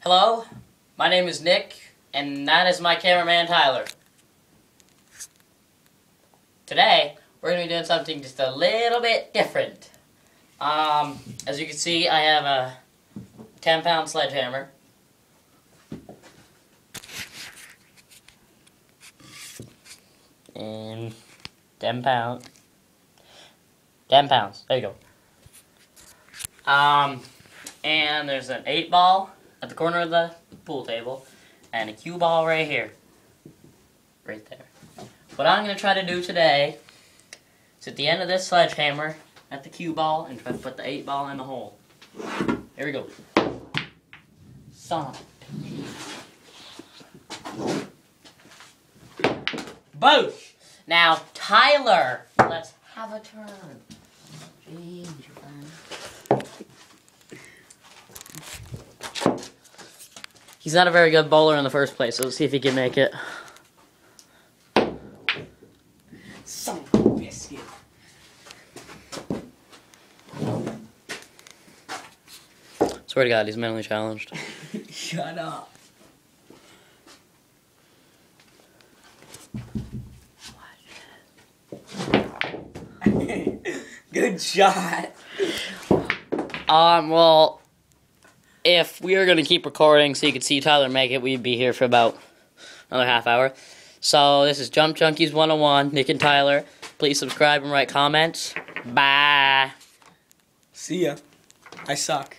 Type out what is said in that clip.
Hello, my name is Nick, and that is my cameraman Tyler. Today, we're going to be doing something just a little bit different. As you can see, I have a 10-pound sledgehammer. And 10 pounds. There you go. And there's an 8-ball at the corner of the pool table, and a cue ball right here. Right there. What I'm going to try to do today is at the end of this sledgehammer at the cue ball and try to put the 8-ball in the hole. Here we go. Son. Boom! Now, Tyler, let's have a turn. Jeez, you're fine. He's not a very good bowler in the first place, so let's see if he can make it. Son of a biscuit. Swear to God, he's mentally challenged. Shut up. Good shot. Well, if we were going to keep recording so you could see Tyler make it, we'd be here for about another half hour. So, this is Jump Junkies 101, Nick and Tyler. Please subscribe and write comments. Bye. See ya. I suck.